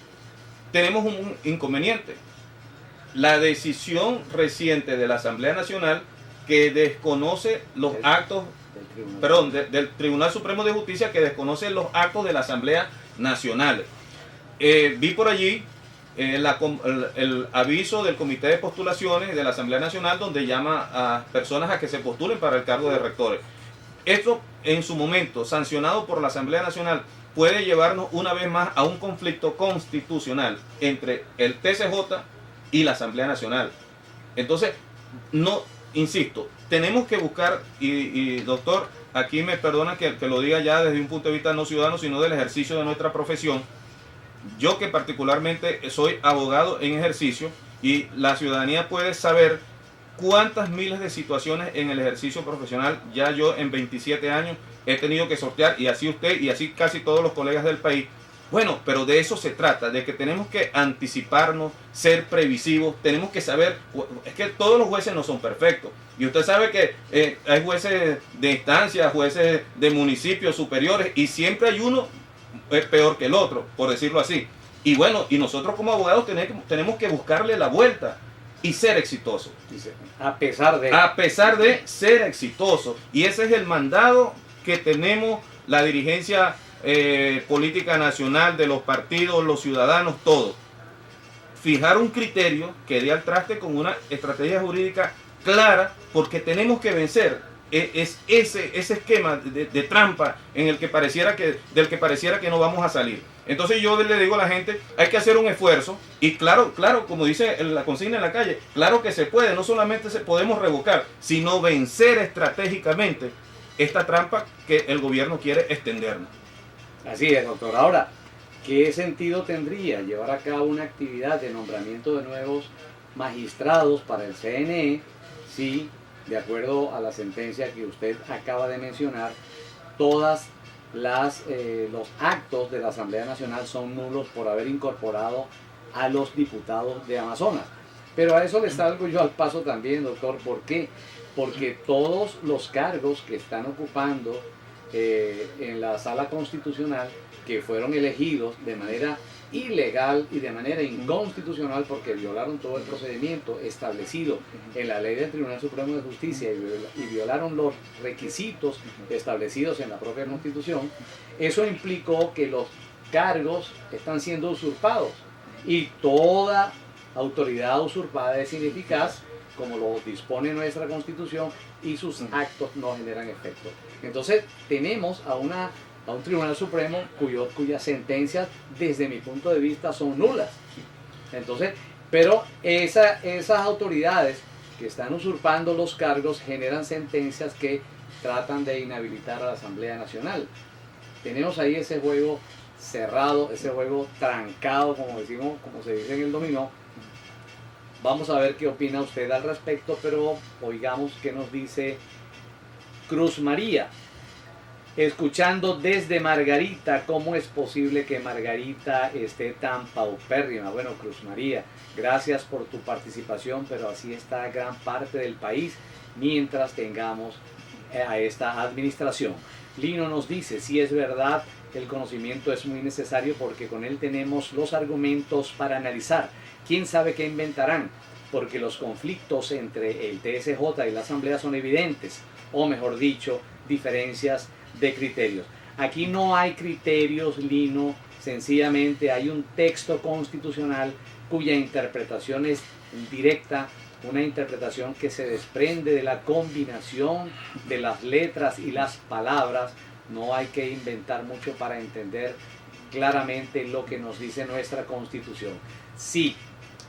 tenemos un inconveniente. La decisión reciente de la Asamblea Nacional que desconoce los actos, del Tribunal Supremo de Justicia, que desconoce los actos de la Asamblea Nacional. Vi por allí el aviso del Comité de Postulaciones de la Asamblea Nacional, donde llama a personas a que se postulen para el cargo de rectores. Esto, en su momento, sancionado por la Asamblea Nacional, puede llevarnos una vez más a un conflicto constitucional entre el TCJ y la Asamblea Nacional. Entonces, no, insisto, tenemos que buscar, y doctor, aquí me perdona que lo diga ya desde un punto de vista no ciudadano, sino del ejercicio de nuestra profesión. Yo que particularmente soy abogado en ejercicio, y la ciudadanía puede saber cuántas miles de situaciones en el ejercicio profesional ya yo en 27 años he tenido que sortear, y así usted y así casi todos los colegas del país. Bueno, pero de eso se trata, de que tenemos que anticiparnos, ser previsivos, tenemos que saber, es que todos los jueces no son perfectos, y usted sabe que hay jueces de instancia, jueces de municipios superiores, y siempre hay uno peor que el otro, por decirlo así. Y bueno, y nosotros como abogados tenemos que buscarle la vuelta y ser exitosos. A pesar de ser exitosos. Y ese es el mandado que tenemos la dirigencia política nacional, de los partidos, los ciudadanos, todos. Fijar un criterio que dé al traste con una estrategia jurídica clara, porque tenemos que vencer ese esquema de trampa en el que del que pareciera que no vamos a salir. Entonces yo le digo a la gente, hay que hacer un esfuerzo, y claro, como dice la consigna en la calle, claro que se puede, no solamente podemos revocar, sino vencer estratégicamente esta trampa que el gobierno quiere extendernos. Así es, doctor. Ahora, ¿qué sentido tendría llevar a cabo una actividad de nombramiento de nuevos magistrados para el CNE si, de acuerdo a la sentencia que usted acaba de mencionar, todas los actos de la Asamblea Nacional son nulos por haber incorporado a los diputados de Amazonas? Pero a eso le salgo yo al paso también, doctor. ¿Por qué? Porque todos los cargos que están ocupando en la Sala Constitucional, que fueron elegidos de manera ilegal y de manera inconstitucional, porque violaron todo el procedimiento establecido en la ley del Tribunal Supremo de Justicia y violaron los requisitos establecidos en la propia Constitución, eso implicó que los cargos están siendo usurpados, y toda autoridad usurpada es ineficaz, como lo dispone nuestra Constitución, y sus actos no generan efecto. Entonces tenemos a un Tribunal Supremo cuyas sentencias, desde mi punto de vista, son nulas. Entonces, pero esas autoridades que están usurpando los cargos generan sentencias que tratan de inhabilitar a la Asamblea Nacional. Tenemos ahí ese juego cerrado, ese juego trancado, como se dice en el dominó. Vamos a ver qué opina usted al respecto, pero oigamos qué nos dice Cruz María. Escuchando desde Margarita, ¿cómo es posible que Margarita esté tan paupérrima? Bueno, Cruz María, gracias por tu participación, pero así está gran parte del país mientras tengamos a esta administración. Lino nos dice, sí es verdad, el conocimiento es muy necesario porque con él tenemos los argumentos para analizar. ¿Quién sabe qué inventarán? Porque los conflictos entre el TSJ y la Asamblea son evidentes, o mejor dicho, diferencias de criterios. Aquí no hay criterios, Lino, sencillamente hay un texto constitucional cuya interpretación es directa, una interpretación que se desprende de la combinación de las letras y las palabras. No hay que inventar mucho para entender claramente lo que nos dice nuestra Constitución. Sí,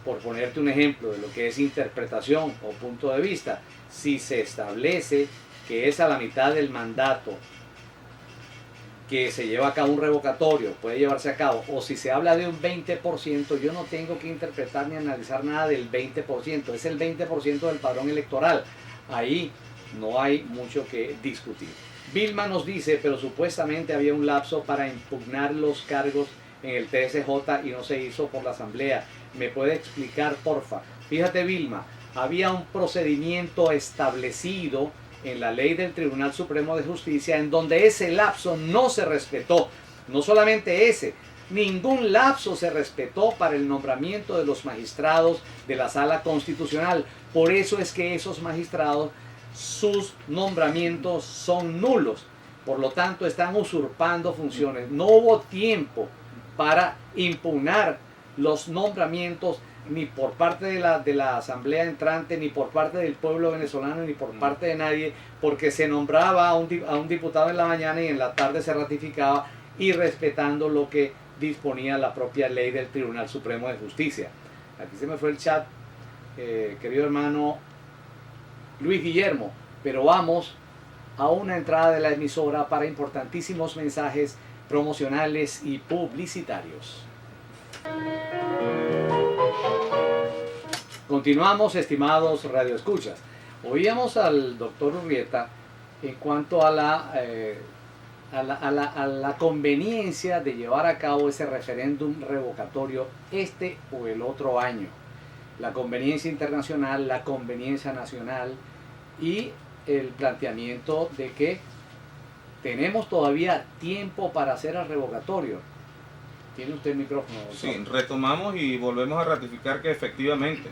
por ponerte un ejemplo de lo que es interpretación o punto de vista, si se establece que es a la mitad del mandato que se lleva a cabo un revocatorio, puede llevarse a cabo, o si se habla de un 20%, yo no tengo que interpretar ni analizar nada del 20%, es el 20% del padrón electoral. Ahí no hay mucho que discutir. Vilma nos dice, pero supuestamente había un lapso para impugnar los cargos en el TSJ y no se hizo por la Asamblea. ¿Me puede explicar, porfa? Fíjate, Vilma, había un procedimiento establecido en la ley del Tribunal Supremo de Justicia en donde ese lapso no se respetó. No solamente ese, ningún lapso se respetó para el nombramiento de los magistrados de la Sala Constitucional. Por eso es que esos magistrados, sus nombramientos son nulos. Por lo tanto, están usurpando funciones. No hubo tiempo para impugnar los nombramientos ni por parte de la asamblea entrante, ni por parte del pueblo venezolano, ni por parte de nadie, porque se nombraba a un diputado en la mañana y en la tarde se ratificaba, y respetando lo que disponía la propia ley del Tribunal Supremo de Justicia. Aquí se me fue el chat, querido hermano Luis Guillermo, pero vamos a una entrada de la emisora para importantísimos mensajes promocionales y publicitarios. Continuamos, estimados radioescuchas. Oíamos al doctor Urrieta en cuanto a la conveniencia de llevar a cabo ese referéndum revocatorio este o el otro año. La conveniencia internacional, la conveniencia nacional y el planteamiento de que tenemos todavía tiempo para hacer el revocatorio. ¿Tiene usted el micrófono, doctor? Sí, retomamos y volvemos a ratificar que efectivamente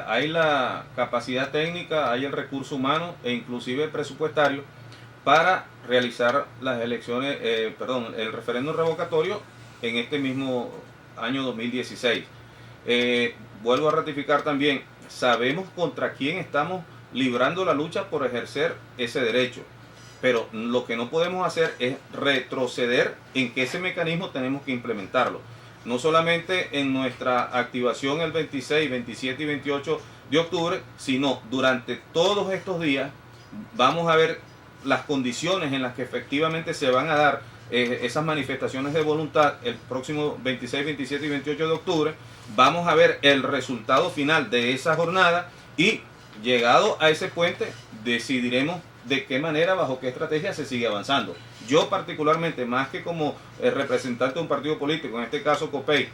hay la capacidad técnica, hay el recurso humano e inclusive presupuestario para realizar las elecciones, el referéndum revocatorio en este mismo año 2016. Vuelvo a ratificar también, sabemos contra quién estamos librando la lucha por ejercer ese derecho, pero lo que no podemos hacer es retroceder en que ese mecanismo tenemos que implementarlo. No solamente en nuestra activación el 26, 27 y 28 de octubre, sino durante todos estos días vamos a ver las condiciones en las que efectivamente se van a dar esas manifestaciones de voluntad el próximo 26, 27 y 28 de octubre. Vamos a ver el resultado final de esa jornada y llegado a ese puente decidiremos de qué manera, bajo qué estrategia se sigue avanzando. Yo particularmente, más que como representante de un partido político, en este caso COPEI,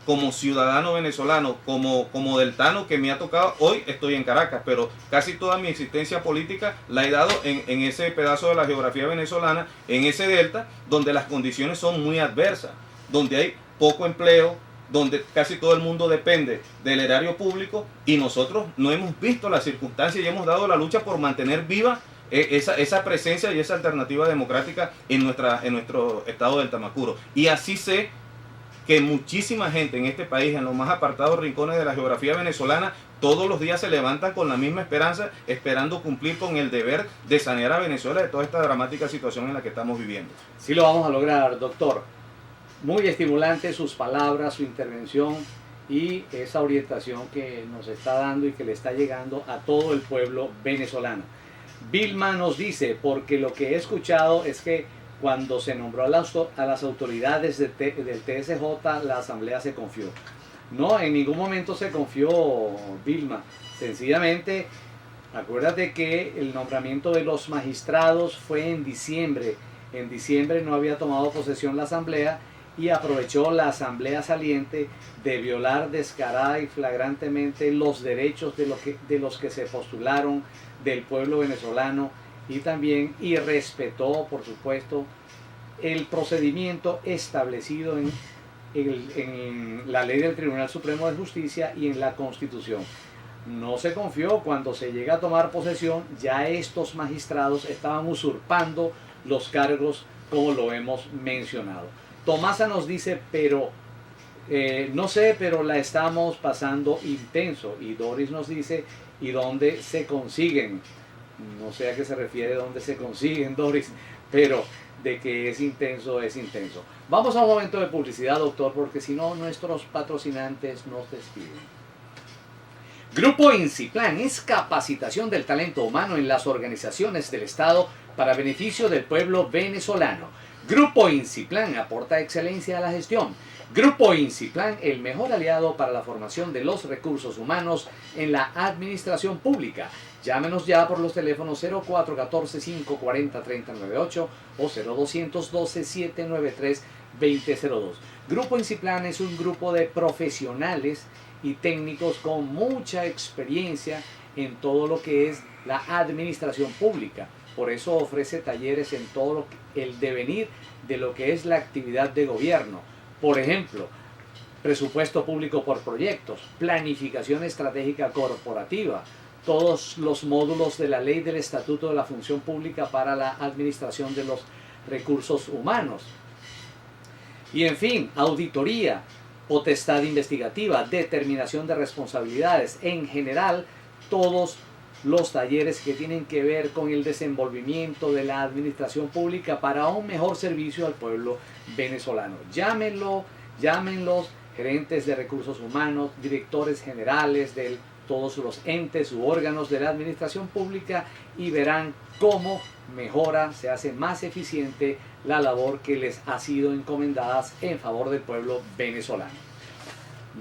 como ciudadano venezolano, como deltano que me ha tocado, hoy estoy en Caracas, pero casi toda mi existencia política la he dado en ese pedazo de la geografía venezolana, en ese delta, donde las condiciones son muy adversas, donde hay poco empleo, donde casi todo el mundo depende del erario público y nosotros no hemos visto las circunstancias y hemos dado la lucha por mantener viva esa presencia y esa alternativa democrática en nuestro estado del Tamacuro. Y así sé que muchísima gente en este país, en los más apartados rincones de la geografía venezolana, todos los días se levantan con la misma esperanza, esperando cumplir con el deber de sanear a Venezuela de toda esta dramática situación en la que estamos viviendo. Sí lo vamos a lograr, doctor. Muy estimulante sus palabras, su intervención y esa orientación que nos está dando y que le está llegando a todo el pueblo venezolano. Vilma nos dice, porque lo que he escuchado es que cuando se nombró a las autoridades del TSJ, la asamblea se confió. No, en ningún momento se confió, Vilma. Sencillamente, acuérdate que el nombramiento de los magistrados fue en diciembre. En diciembre no había tomado posesión la asamblea y aprovechó la asamblea saliente de violar descarada y flagrantemente los derechos de los que se postularon del pueblo venezolano y también respetó, por supuesto, el procedimiento establecido en la ley del Tribunal Supremo de Justicia y en la Constitución. No se confió. Cuando se llega a tomar posesión, ya estos magistrados estaban usurpando los cargos como lo hemos mencionado. Tomasa nos dice, pero no sé, pero la estamos pasando intenso. Y Doris nos dice, ¿y dónde se consiguen? No sé a qué se refiere dónde se consiguen, Doris, pero de que es intenso, es intenso. Vamos a un momento de publicidad, doctor, porque si no, nuestros patrocinantes nos despiden. Grupo Inciplan es capacitación del talento humano en las organizaciones del Estado para beneficio del pueblo venezolano. Grupo Inciplan aporta excelencia a la gestión. Grupo Inciplan, el mejor aliado para la formación de los recursos humanos en la administración pública. Llámenos ya por los teléfonos 0414-540-3098 o 0212-793-2002. Grupo Inciplan es un grupo de profesionales y técnicos con mucha experiencia en todo lo que es la administración pública. Por eso ofrece talleres en todo el devenir de lo que es la actividad de gobierno. Por ejemplo, presupuesto público por proyectos, planificación estratégica corporativa, todos los módulos de la ley del Estatuto de la Función Pública para la administración de los recursos humanos. Y en fin, auditoría, potestad investigativa, determinación de responsabilidades, en general, todos los talleres que tienen que ver con el desenvolvimiento de la administración pública para un mejor servicio al pueblo venezolano. Llámenlos, gerentes de recursos humanos, directores generales de todos los entes u órganos de la administración pública y verán cómo mejora, se hace más eficiente la labor que les ha sido encomendada en favor del pueblo venezolano.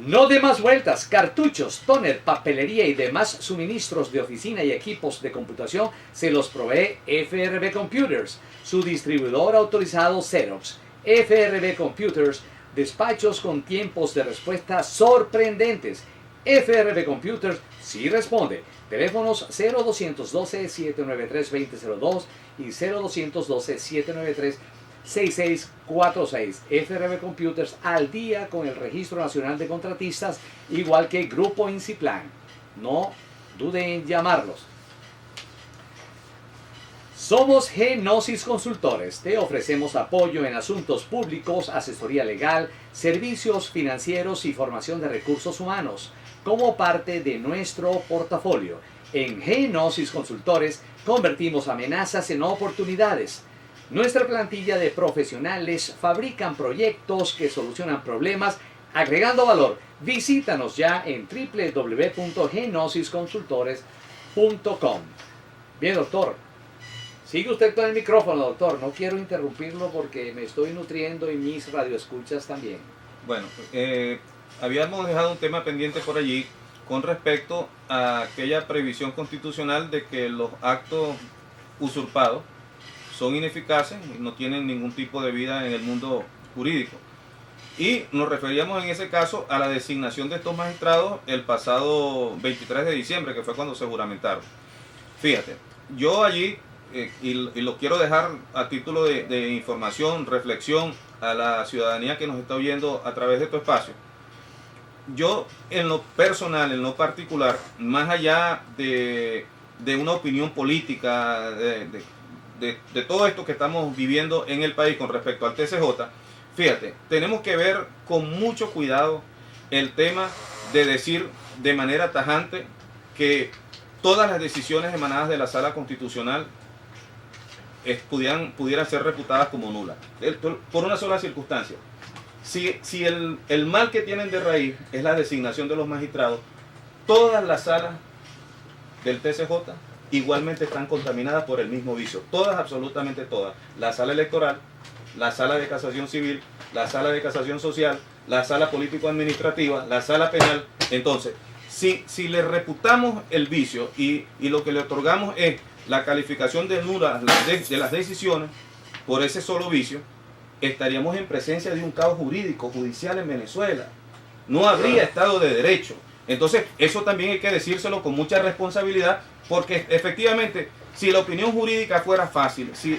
No de más vueltas, cartuchos, tóner, papelería y demás suministros de oficina y equipos de computación se los provee FRB Computers, su distribuidor autorizado Xerox. FRB Computers, despachos con tiempos de respuesta sorprendentes. FRB Computers sí responde. Teléfonos 0212-793-2002 y 0212-793-2002. 6646. FRB Computers al día con el Registro Nacional de Contratistas, igual que Grupo Inciplan. No duden en llamarlos. Somos Genosis Consultores. Te ofrecemos apoyo en asuntos públicos, asesoría legal, servicios financieros y formación de recursos humanos como parte de nuestro portafolio. En Genosis Consultores convertimos amenazas en oportunidades. Nuestra plantilla de profesionales fabrican proyectos que solucionan problemas agregando valor. Visítanos ya en www.genosisconsultores.com. Bien, doctor. Sigue usted con el micrófono, doctor. No quiero interrumpirlo porque me estoy nutriendo y mis radioescuchas también. Bueno, habíamos dejado un tema pendiente por allí con respecto a aquella previsión constitucional de que los actos usurpados son ineficaces y no tienen ningún tipo de vida en el mundo jurídico. Y nos referíamos en ese caso a la designación de estos magistrados el pasado 23 de diciembre, que fue cuando se juramentaron. Fíjate, yo allí, y lo quiero dejar a título de información, reflexión a la ciudadanía que nos está oyendo a través de tu espacio. Yo en lo personal, en lo particular, más allá de una opinión política, de todo esto que estamos viviendo en el país con respecto al TCJ, fíjate, tenemos que ver con mucho cuidado el tema de decir de manera tajante que todas las decisiones emanadas de la Sala Constitucional pudieran ser reputadas como nulas, por una sola circunstancia. Si el mal que tienen de raíz es la designación de los magistrados, todas las salas del TCJ igualmente están contaminadas por el mismo vicio. Todas, absolutamente todas. La sala electoral, la sala de casación civil, la sala de casación social, la sala político-administrativa, la sala penal. Entonces, si le reputamos el vicio y lo que le otorgamos es la calificación de nula de las decisiones por ese solo vicio, estaríamos en presencia de un caos jurídico, judicial en Venezuela. No habría Estado de Derecho. Entonces, eso también hay que decírselo con mucha responsabilidad, porque efectivamente, si la opinión jurídica fuera fácil, si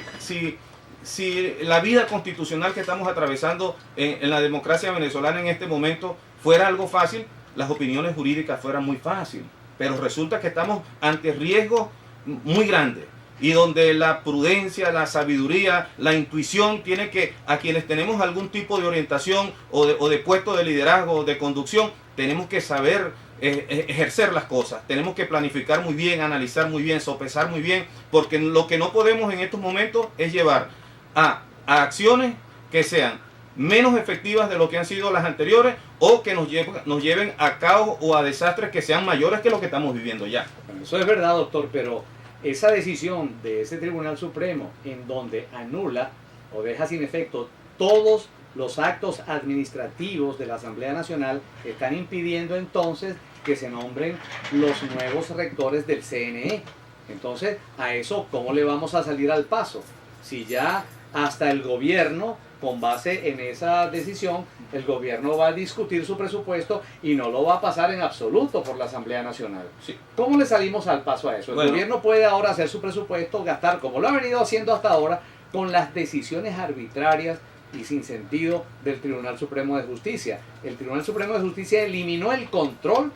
la vida constitucional que estamos atravesando en la democracia venezolana en este momento fuera algo fácil, las opiniones jurídicas fueran muy fáciles. Pero resulta que estamos ante riesgos muy grandes y donde la prudencia, la sabiduría, la intuición tiene que, a quienes tenemos algún tipo de orientación o de puesto de liderazgo, de conducción, tenemos que saber ejercer las cosas, tenemos que planificar muy bien, analizar muy bien, sopesar muy bien, porque lo que no podemos en estos momentos es llevar a acciones que sean menos efectivas de lo que han sido las anteriores o que nos lleven a caos o a desastres que sean mayores que lo que estamos viviendo ya. Bueno, eso es verdad, doctor, pero esa decisión de ese Tribunal Supremo en donde anula o deja sin efecto todos los actos administrativos de la Asamblea Nacional, están impidiendo entonces que se nombren los nuevos rectores del CNE. Entonces, a eso, ¿cómo le vamos a salir al paso? Si ya hasta el gobierno, con base en esa decisión, el gobierno va a discutir su presupuesto y no lo va a pasar en absoluto por la Asamblea Nacional. Sí. ¿Cómo le salimos al paso a eso? El gobierno puede ahora hacer su presupuesto, gastar, como lo ha venido haciendo hasta ahora, con las decisiones arbitrarias y sin sentido del Tribunal Supremo de Justicia. El Tribunal Supremo de Justicia eliminó el control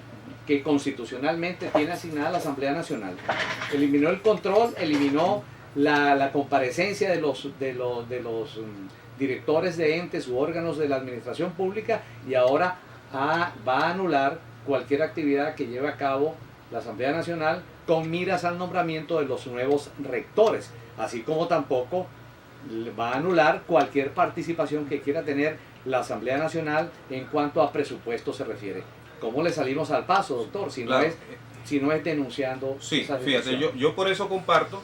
que constitucionalmente tiene asignada la Asamblea Nacional. Eliminó el control, eliminó la comparecencia de los directores de entes u órganos de la administración pública, y ahora va a anular cualquier actividad que lleve a cabo la Asamblea Nacional con miras al nombramiento de los nuevos rectores, así como tampoco va a anular cualquier participación que quiera tener la Asamblea Nacional en cuanto a presupuesto se refiere. ¿Cómo le salimos al paso, doctor? Si no es denunciando. Sí, fíjate, yo por eso comparto,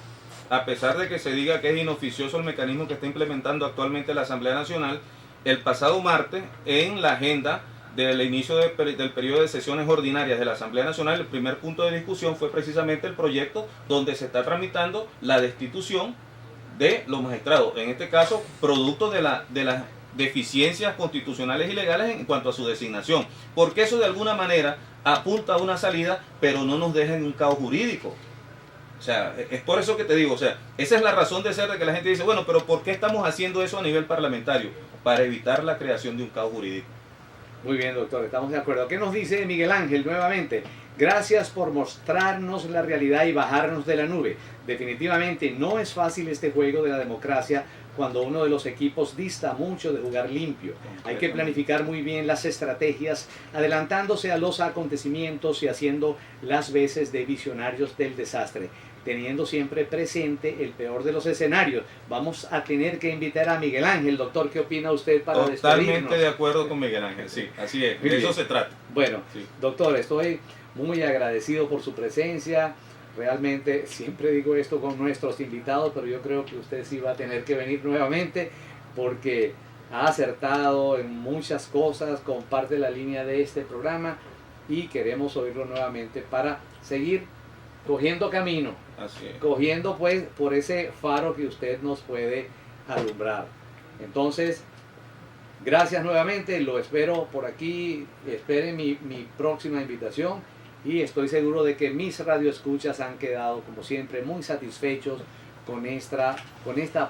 a pesar de que se diga que es inoficioso el mecanismo que está implementando actualmente la Asamblea Nacional, el pasado martes, en la agenda del inicio del periodo de sesiones ordinarias de la Asamblea Nacional, el primer punto de discusión fue precisamente el proyecto donde se está tramitando la destitución de los magistrados, en este caso, producto de las deficiencias constitucionales y legales en cuanto a su designación, porque eso de alguna manera apunta a una salida, pero no nos deja en un caos jurídico. O sea, es por eso que te digo, o sea, esa es la razón de ser de que la gente dice, bueno, pero ¿por qué estamos haciendo eso a nivel parlamentario? Para evitar la creación de un caos jurídico. Muy bien, doctor, estamos de acuerdo. ¿Qué nos dice Miguel Ángel nuevamente? Gracias por mostrarnos la realidad y bajarnos de la nube. Definitivamente no es fácil este juego de la democracia cuando uno de los equipos dista mucho de jugar limpio. Hay que planificar muy bien las estrategias, adelantándose a los acontecimientos y haciendo las veces de visionarios del desastre, teniendo siempre presente el peor de los escenarios. Vamos a tener que invitar a Miguel Ángel. Doctor, ¿qué opina usted para despedirnos? Totalmente de acuerdo con Miguel Ángel, sí, así es, de eso se trata. Bueno, sí. Doctor, estoy muy agradecido por su presencia. Realmente siempre digo esto con nuestros invitados, pero yo creo que usted sí va a tener que venir nuevamente porque ha acertado en muchas cosas, comparte la línea de este programa y queremos oírlo nuevamente para seguir cogiendo camino, cogiendo pues por ese faro que usted nos puede alumbrar. Entonces, gracias nuevamente, lo espero por aquí, esperen mi próxima invitación. Y estoy seguro de que mis radioescuchas han quedado, como siempre, muy satisfechos con esta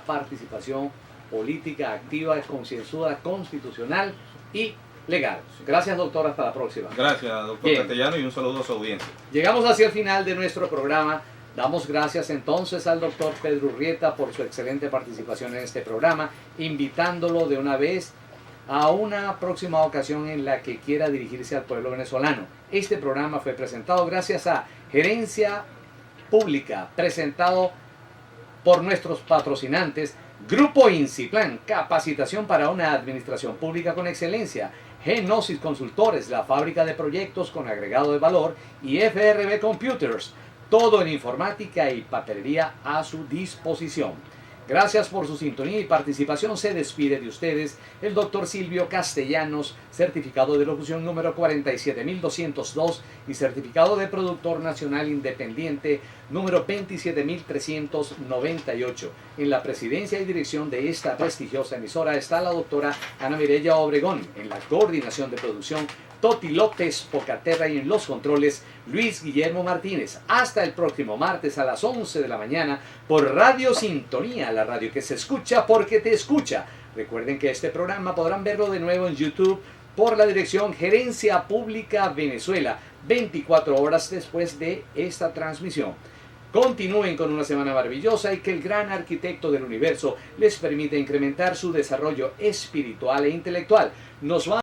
participación política activa, concienzuda, constitucional y legal. Gracias, doctor. Hasta la próxima. Gracias, doctor Castellano, y un saludo a su audiencia. Llegamos hacia el final de nuestro programa. Damos gracias entonces al doctor Pedro Urrieta por su excelente participación en este programa, invitándolo de una vez a una próxima ocasión en la que quiera dirigirse al pueblo venezolano. Este programa fue presentado gracias a Gerencia Pública, presentado por nuestros patrocinantes, Grupo Inciplan, capacitación para una administración pública con excelencia, Genosis Consultores, la fábrica de proyectos con agregado de valor, y FRB Computers, todo en informática y papelería a su disposición. Gracias por su sintonía y participación. Se despide de ustedes el doctor Silvio Castellanos, certificado de locución número 47202 y certificado de productor nacional independiente número 27398. En la presidencia y dirección de esta prestigiosa emisora está la doctora Ana Mireya Obregón. En la coordinación de producción, Toti López Pocaterra, y en los controles, Luis Guillermo Martínez. Hasta el próximo martes a las 11 de la mañana por Radio Sintonía, la radio que se escucha porque te escucha. Recuerden que este programa podrán verlo de nuevo en YouTube por la dirección Gerencia Pública Venezuela, 24 horas después de esta transmisión. Continúen con una semana maravillosa y que el gran arquitecto del universo les permita incrementar su desarrollo espiritual e intelectual. Nos vamos